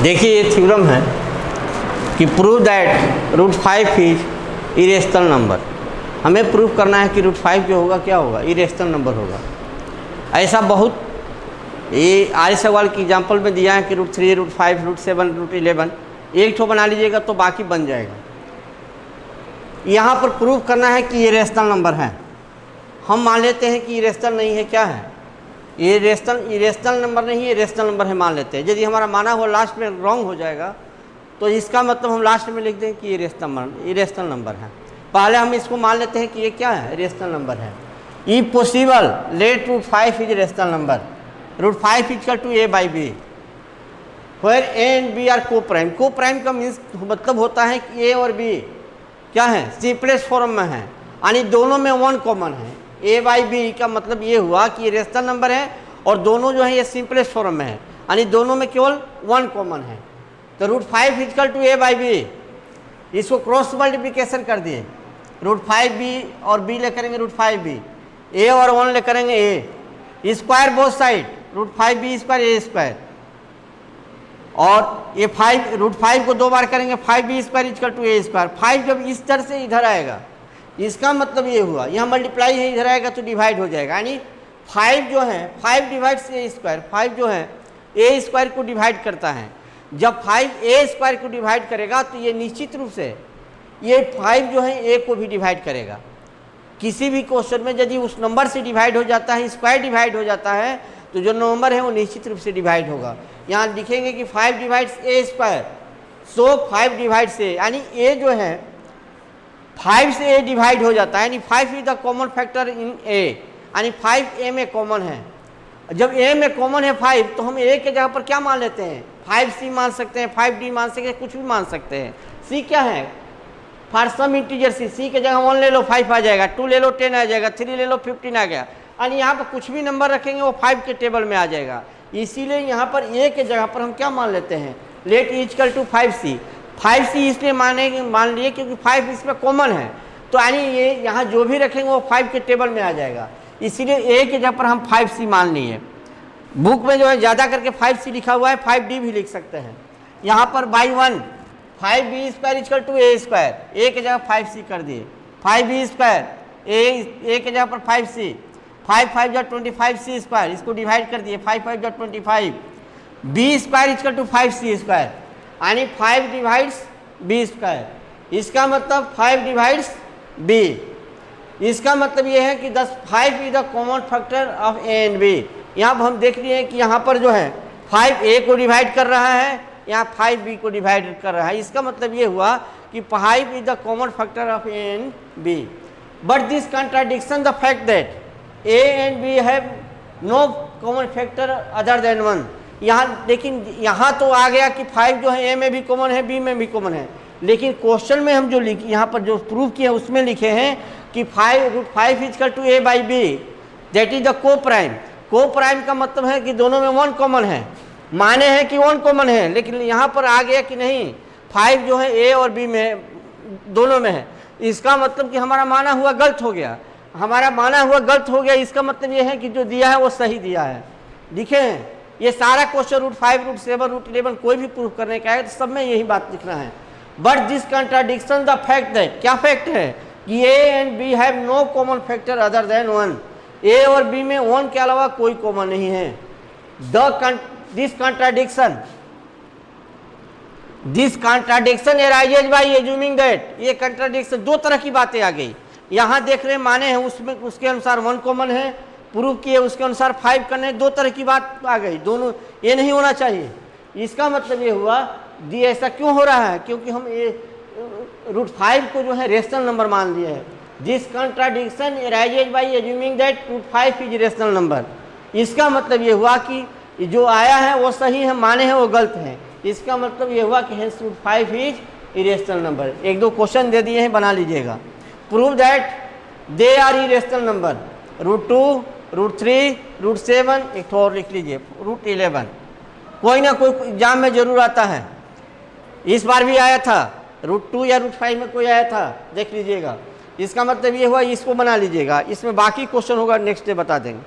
देखिए ये थ्योरम है कि prove that √5 is irrational number. हमें प्रूव करना है कि √5 जो होगा क्या होगा, इरेशनल नंबर होगा। ऐसा बहुत ये आर्य सवाल की एग्जाम्पल में दिया है कि √3, √5, √7, √11 एक ठो बना लीजिएगा तो बाकी बन जाएगा। यहाँ पर प्रूव करना है कि ये रेशनल नंबर है। हम मान लेते हैं कि इरेशनल नहीं है, क्या है ये इरेशनल नंबर नहीं है, रेशनल नंबर है मान लेते हैं। यदि हमारा माना हुआ लास्ट में रॉन्ग हो जाएगा तो इसका मतलब हम लास्ट में लिख दें कि ये इरेशनल नंबर है। पहले हम इसको मान लेते हैं कि ये क्या है, रेशनल नंबर है। ई possible let √5 is rational number. √5 equal to a/b where a and b are coprime. Coprime का मीन्स मतलब होता है कि a और b क्या है, सिंपलेस्ट फॉर्म में है, यानी दोनों में 1 कॉमन है। a/b का मतलब ये हुआ कि ये रेशनल नंबर है और दोनों जो है ये सिंपलेस्ट फॉर्म में है, यानी दोनों में केवल 1 कॉमन है। तो √5 इक्वल टू a/b, इसको क्रॉस मल्टीप्लिकेशन कर दिए। √5b और b ले करेंगे √5b, a और 1 ले करेंगे a, square both side √5b square a square, और ये √5 को 2 बार करेंगे 5b square equal to a square. 5 जब इस तरह से इधर आएगा इसका मतलब ये हुआ, यहाँ मल्टीप्लाई है, इधर आएगा तो डिवाइड हो जाएगा, यानी 5 जो है 5 डिवाइड से a स्क्वायर, 5 जो है a स्क्वायर को डिवाइड करता है। जब 5 a स्क्वायर को डिवाइड करेगा तो ये निश्चित रूप से ये 5 जो है a को भी डिवाइड करेगा। किसी भी क्वेश्चन में यदि उस नंबर से डिवाइड हो जाता है, स्क्वायर डिवाइड हो जाता है, तो जो नंबर है वो निश्चित रूप से डिवाइड होगा। यहाँ लिखेंगे कि 5 divides a square, so 5 divide से, यानी a जो है 5 से a डिवाइड हो जाता है, यानी 5 is the common factor in a, यानी 5 a में कॉमन है। जब a में कॉमन है 5 तो हम a के जगह पर क्या मान लेते हैं, 5c मान सकते हैं, 5d मान सकते हैं, कुछ भी मान सकते हैं। c क्या है, फॉर सम इंटीजर c के जगह 1 ले लो 5 आ जाएगा, 2 ले लो 10 आ जाएगा, 3 ले लो 15 आ गया, यानी यहाँ पर कुछ भी नंबर रखेंगे वो 5 के टेबल में आ जाएगा। इसीलिए यहाँ पर a के जगह पर हम क्या मान लेते हैं, late equal to 5c। 5c इसलिए मान लिए क्योंकि 5 इसमें कॉमन है, तो यानी ये यहाँ जो भी रखेंगे वो 5 के टेबल में आ जाएगा, इसीलिए a के जगह पर हम 5c मान लिए। बुक में जो है ज़्यादा करके 5c लिखा हुआ है, 5d भी लिख सकते हैं। यहाँ पर by 1 5b square equal to a square, a के जगह 5c कर दिए, 5b स्क्वायर a के जगह पर 5c, 5 5 जो 25c स्क्वायर, इसको डिवाइड कर दिए, 5 5 जो 25, b square equal to 5c square, यानी 5 डिवाइड्स b स्क्वायर। इसका मतलब 5 डिवाइड्स b, इसका मतलब ये है कि 5 is the common factor of a and b। यहाँ पर हम देख लिए हैं कि यहाँ पर जो है 5 a को डिवाइड कर रहा है, यहाँ 5b को डिवाइड कर रहा है। इसका मतलब ये हुआ कि 5 is the common factor of a and b। But this contradiction the fact that a and b have no common factor other than 1। यहाँ लेकिन यहाँ तो आ गया कि 5 जो है a में भी कॉमन है, b में भी कॉमन है, लेकिन क्वेश्चन में हम जो लिखे यहाँ पर जो प्रूफ किए उसमें लिखे हैं कि 5 equal to a/b that is the coprime. Coprime का मतलब है कि दोनों में 1 कॉमन है, माने हैं कि 1 कॉमन है, लेकिन यहाँ पर आ गया कि नहीं 5 जो है a और b में दोनों में है। इसका मतलब कि हमारा माना हुआ गलत हो गया, हमारा माना हुआ गलत हो गया। इसका मतलब ये है कि जो दिया है वो सही दिया है। लिखे हैं ये सारा क्वेश्चन √5, √7, √11 कोई भी प्रूफ करने का है तो सब में यही बात लिखना है। But this contradiction the fact that, क्या फैक्ट है कि a and b have no common factor other than 1। a और b में 1 के अलावा कोई कॉमन नहीं है। This contradiction arises by assuming that, ये कंट्राडिक्शन दो तरह की बातें आ गई। यहाँ देख रहे माने हैं उसमें उसके अनुसार 1 कॉमन है, प्रूफ किए उसके अनुसार 5 करने, दो तरह की बात आ गई, दोनों ये नहीं होना चाहिए। इसका मतलब ये हुआ जी ऐसा क्यों हो रहा है, क्योंकि हम ये √5 को जो है रेशनल नंबर मान लिए है। This contradiction arises by assuming that √5 is rational number. इसका मतलब ये हुआ कि जो आया है वो सही है, माने हैं वो गलत है। इसका मतलब ये हुआ कि हेंस √5 इज इरेशनल नंबर। एक दो क्वेश्चन दे दिए हैं, बना लीजिएगा। Prove that they are irrational number, √2, √3, √7, एक और लिख लीजिए √11। कोई ना कोई एग्जाम में जरूर आता है, इस बार भी आया था, √2 या √5 में कोई आया था, देख लीजिएगा। इसका मतलब ये हुआ इसको बना लीजिएगा, इसमें बाकी क्वेश्चन होगा नेक्स्ट डे बता देंगे।